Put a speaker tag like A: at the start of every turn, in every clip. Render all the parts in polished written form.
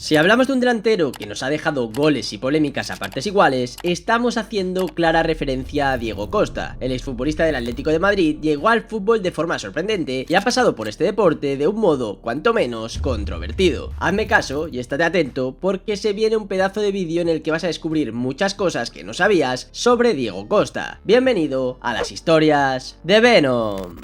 A: Si hablamos de un delantero que nos ha dejado goles y polémicas a partes iguales, estamos haciendo clara referencia a Diego Costa. El exfutbolista del Atlético de Madrid llegó al fútbol de forma sorprendente y ha pasado por este deporte de un modo cuanto menos controvertido. Hazme caso y estate atento porque se viene un pedazo de vídeo en el que vas a descubrir muchas cosas que no sabías sobre Diego Costa. Bienvenido a las historias de Venom.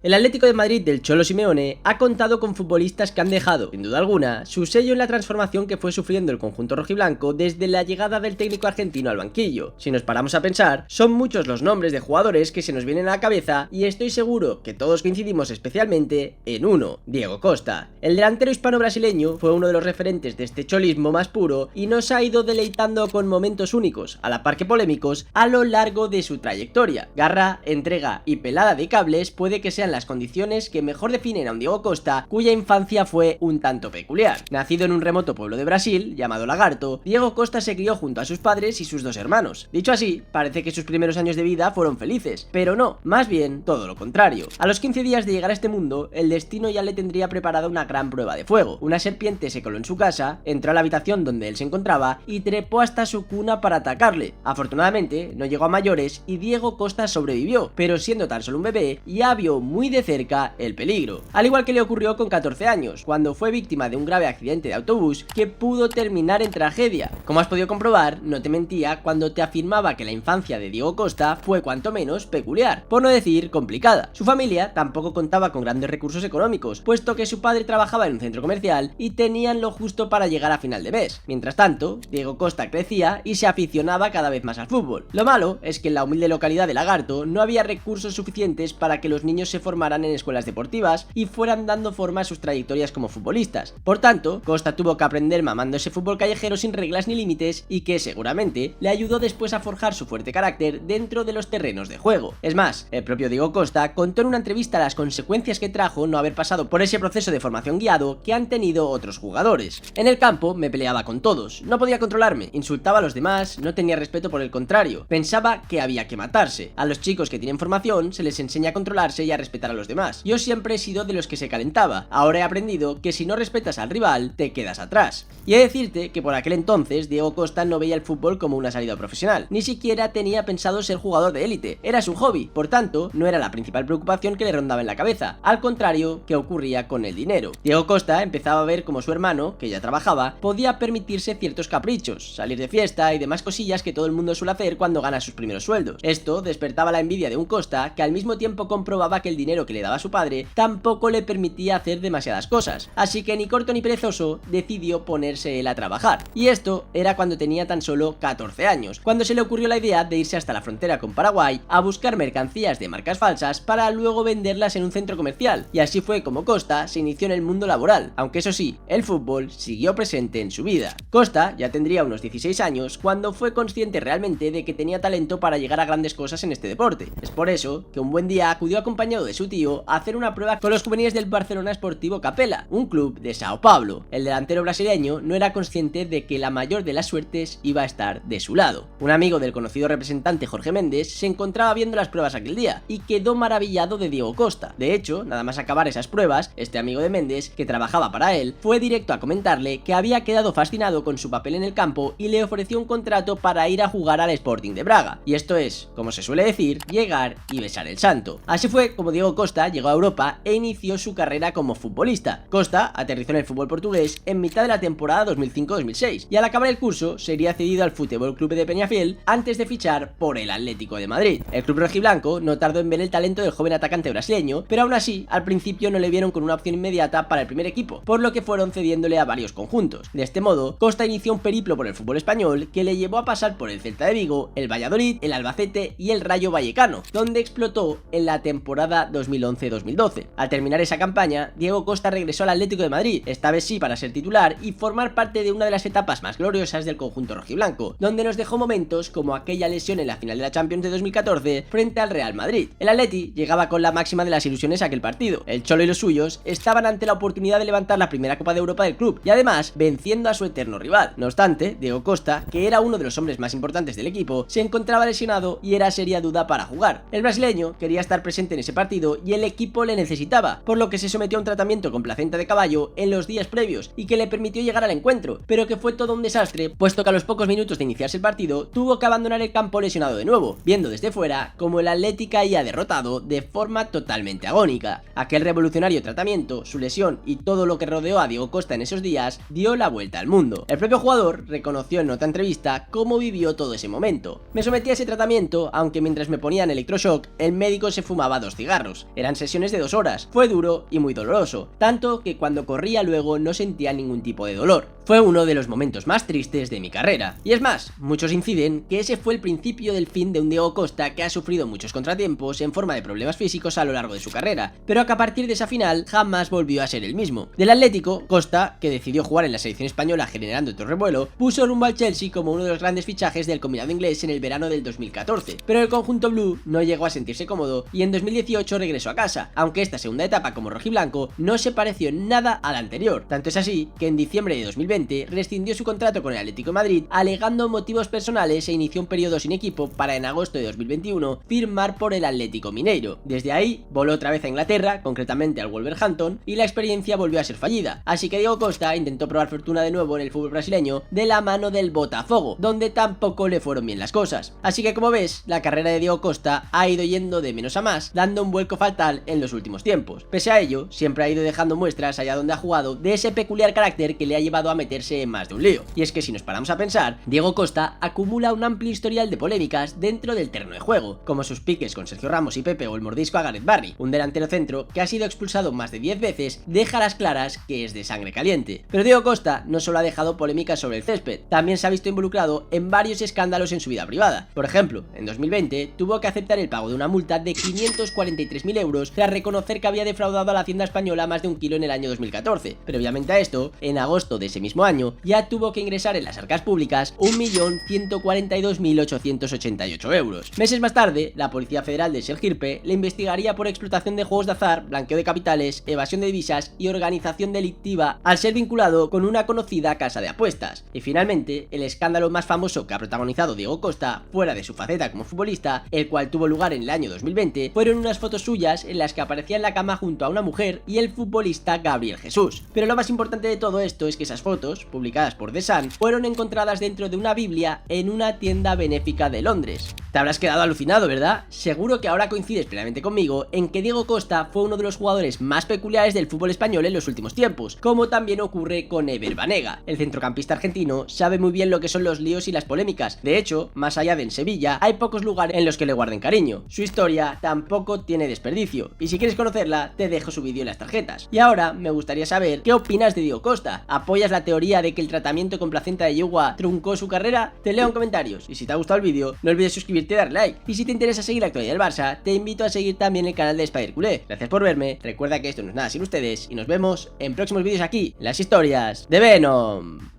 A: El Atlético de Madrid del Cholo Simeone ha contado con futbolistas que han dejado, sin duda alguna, su sello en la transformación que fue sufriendo el conjunto rojiblanco desde la llegada del técnico argentino al banquillo. Si nos paramos a pensar, son muchos los nombres de jugadores que se nos vienen a la cabeza y estoy seguro que todos coincidimos especialmente en uno, Diego Costa. El delantero hispano-brasileño fue uno de los referentes de este cholismo más puro y nos ha ido deleitando con momentos únicos, a la par que polémicos, a lo largo de su trayectoria. Garra, entrega y pelada de cables puede que sean las condiciones que mejor definen a un Diego Costa, cuya infancia fue un tanto peculiar. Nacido en un remoto pueblo de Brasil, llamado Lagarto, Diego Costa se crió junto a sus padres y sus dos hermanos. Dicho así, parece que sus primeros años de vida fueron felices, pero no, más bien todo lo contrario. A los 15 días de llegar a este mundo, el destino ya le tendría preparada una gran prueba de fuego. Una serpiente se coló en su casa, entró a la habitación donde él se encontraba y trepó hasta su cuna para atacarle. Afortunadamente, no llegó a mayores y Diego Costa sobrevivió, pero siendo tan solo un bebé, ya vio muy de cerca el peligro. Al igual que le ocurrió con 14 años, cuando fue víctima de un grave accidente de autobús que pudo terminar en tragedia. Como has podido comprobar, no te mentía cuando te afirmaba que la infancia de Diego Costa fue cuanto menos peculiar, por no decir complicada. Su familia tampoco contaba con grandes recursos económicos, puesto que su padre trabajaba en un centro comercial y tenían lo justo para llegar a final de mes. Mientras tanto, Diego Costa crecía y se aficionaba cada vez más al fútbol. Lo malo es que en la humilde localidad de Lagarto no había recursos suficientes para que los niños se formaran en escuelas deportivas y fueran dando forma a sus trayectorias como futbolistas. Por tanto, Costa tuvo que aprender mamando ese fútbol callejero sin reglas ni límites y que seguramente le ayudó después a forjar su fuerte carácter dentro de los terrenos de juego. Es más, el propio Diego Costa contó en una entrevista las consecuencias que trajo no haber pasado por ese proceso de formación guiado que han tenido otros jugadores. En el campo me peleaba con todos, no podía controlarme, insultaba a los demás, no tenía respeto por el contrario, pensaba que había que matarse. A los chicos que tienen formación se les enseña a controlarse y a respetar a los demás. Yo siempre he sido de los que se calentaba, ahora he aprendido que si no respetas al rival, te quedas atrás. Y he de decirte que por aquel entonces Diego Costa no veía el fútbol como una salida profesional, ni siquiera tenía pensado ser jugador de élite, era su hobby, por tanto, no era la principal preocupación que le rondaba en la cabeza, al contrario que ocurría con el dinero. Diego Costa empezaba a ver como su hermano, que ya trabajaba, podía permitirse ciertos caprichos, salir de fiesta y demás cosillas que todo el mundo suele hacer cuando gana sus primeros sueldos. Esto despertaba la envidia de un Costa que al mismo tiempo comprobaba que el dinero que le daba a su padre tampoco le permitía hacer demasiadas cosas, así que ni corto ni perezoso decidió ponerse él a trabajar. Y esto era cuando tenía tan solo 14 años, cuando se le ocurrió la idea de irse hasta la frontera con Paraguay a buscar mercancías de marcas falsas para luego venderlas en un centro comercial, y así fue como Costa se inició en el mundo laboral, aunque eso sí, el fútbol siguió presente en su vida. Costa ya tendría unos 16 años cuando fue consciente realmente de que tenía talento para llegar a grandes cosas en este deporte. Es por eso que un buen día acudió acompañado de su tío a hacer una prueba con los juveniles del Barcelona Sportivo Capela, un club de Sao Paulo. El delantero brasileño no era consciente de que la mayor de las suertes iba a estar de su lado. Un amigo del conocido representante Jorge Méndez se encontraba viendo las pruebas aquel día y quedó maravillado de Diego Costa. De hecho, nada más acabar esas pruebas, este amigo de Méndez, que trabajaba para él, fue directo a comentarle que había quedado fascinado con su papel en el campo y le ofreció un contrato para ir a jugar al Sporting de Braga. Y esto es, como se suele decir, llegar y besar el santo. Así fue como Diego Costa llegó a Europa e inició su carrera como futbolista. Costa aterrizó en el fútbol portugués en mitad de la temporada 2005-2006 y al acabar el curso sería cedido al Futebol Club de Peñafiel antes de fichar por el Atlético de Madrid. El club rojiblanco no tardó en ver el talento del joven atacante brasileño, pero aún así al principio no le vieron con una opción inmediata para el primer equipo, por lo que fueron cediéndole a varios conjuntos. De este modo, Costa inició un periplo por el fútbol español que le llevó a pasar por el Celta de Vigo, el Valladolid, el Albacete y el Rayo Vallecano, donde explotó en la temporada 2011-2012. Al terminar esa campaña, Diego Costa regresó al Atlético de Madrid, esta vez sí para ser titular y formar parte de una de las etapas más gloriosas del conjunto rojiblanco, donde nos dejó momentos como aquella lesión en la final de la Champions de 2014 frente al Real Madrid. El Atleti llegaba con la máxima de las ilusiones a aquel partido. El Cholo y los suyos estaban ante la oportunidad de levantar la primera Copa de Europa del club y además venciendo a su eterno rival. No obstante, Diego Costa, que era uno de los hombres más importantes del equipo, se encontraba lesionado y era seria duda para jugar. El brasileño quería estar presente en ese partido partido y el equipo le necesitaba, por lo que se sometió a un tratamiento con placenta de caballo en los días previos y que le permitió llegar al encuentro, pero que fue todo un desastre, puesto que a los pocos minutos de iniciarse el partido tuvo que abandonar el campo lesionado de nuevo, viendo desde fuera como el Athletic caía derrotado de forma totalmente agónica. Aquel revolucionario tratamiento, su lesión y todo lo que rodeó a Diego Costa en esos días dio la vuelta al mundo. El propio jugador reconoció en otra entrevista cómo vivió todo ese momento. Me sometí a ese tratamiento, aunque mientras me ponían electroshock, el médico se fumaba 2 cigarros. Eran sesiones de 2 horas. Fue duro y muy doloroso, tanto que cuando corría luego no sentía ningún tipo de dolor. Fue uno de los momentos más tristes de mi carrera. Y es más, muchos inciden que ese fue el principio del fin de un Diego Costa que ha sufrido muchos contratiempos en forma de problemas físicos a lo largo de su carrera, pero que a partir de esa final jamás volvió a ser el mismo. Del Atlético, Costa, que decidió jugar en la selección española generando otro revuelo, puso rumbo al Chelsea como uno de los grandes fichajes del combinado inglés en el verano del 2014, pero el conjunto blue no llegó a sentirse cómodo y en 2018 regresó a casa, aunque esta segunda etapa como rojiblanco no se pareció en nada a la anterior. Tanto es así que en diciembre de 2020 rescindió su contrato con el Atlético de Madrid alegando motivos personales e inició un periodo sin equipo para en agosto de 2021 firmar por el Atlético Mineiro. Desde ahí voló otra vez a Inglaterra, concretamente al Wolverhampton, y la experiencia volvió a ser fallida, así que Diego Costa intentó probar fortuna de nuevo en el fútbol brasileño de la mano del Botafogo, donde tampoco le fueron bien las cosas. Así que como ves, la carrera de Diego Costa ha ido yendo de menos a más, dando un vuelco fatal en los últimos tiempos. Pese a ello, siempre ha ido dejando muestras allá donde ha jugado de ese peculiar carácter que le ha llevado a meterse en más de un lío. Y es que si nos paramos a pensar, Diego Costa acumula un amplio historial de polémicas dentro del terreno de juego, como sus piques con Sergio Ramos y Pepe o el mordisco a Gareth Barry, un delantero centro que ha sido expulsado más de 10 veces, deja las claras que es de sangre caliente. Pero Diego Costa no solo ha dejado polémicas sobre el césped, también se ha visto involucrado en varios escándalos en su vida privada. Por ejemplo, en 2020 tuvo que aceptar el pago de una multa de 543.000 euros tras reconocer que había defraudado a la hacienda española más de 1 kilo en el año 2014. Previamente a esto, en agosto de ese mismo año, ya tuvo que ingresar en las arcas públicas 1.142.888 euros. Meses más tarde, la Policía Federal de Sergipe le investigaría por explotación de juegos de azar, blanqueo de capitales, evasión de divisas y organización delictiva al ser vinculado con una conocida casa de apuestas. Y finalmente, el escándalo más famoso que ha protagonizado Diego Costa, fuera de su faceta como futbolista, el cual tuvo lugar en el año 2020, fueron unas fotos suyas en las que aparecía en la cama junto a una mujer y el futbolista Gabriel Jesús. Pero lo más importante de todo esto es que esas fotos, publicadas por The Sun, fueron encontradas dentro de una Biblia en una tienda benéfica de Londres. Te habrás quedado alucinado, ¿verdad? Seguro que ahora coincides plenamente conmigo en que Diego Costa fue uno de los jugadores más peculiares del fútbol español en los últimos tiempos, como también ocurre con Ever Banega. El centrocampista argentino sabe muy bien lo que son los líos y las polémicas. De hecho, más allá de en Sevilla, hay pocos lugares en los que le guarden cariño. Su historia tampoco tiene desperdicio, y si quieres conocerla, te dejo su vídeo en las tarjetas. Y ahora me gustaría saber qué opinas de Diego Costa. ¿Apoyas la teoría de que el tratamiento con placenta de yegua truncó su carrera? Te leo en comentarios, y si te ha gustado el vídeo, no olvides suscribirte y darle like. Y si te interesa seguir la actualidad del Barça, te invito a seguir también el canal de Spider Culé. Gracias por verme, recuerda que esto no es nada sin ustedes, y nos vemos en próximos vídeos aquí, en las historias de Venom.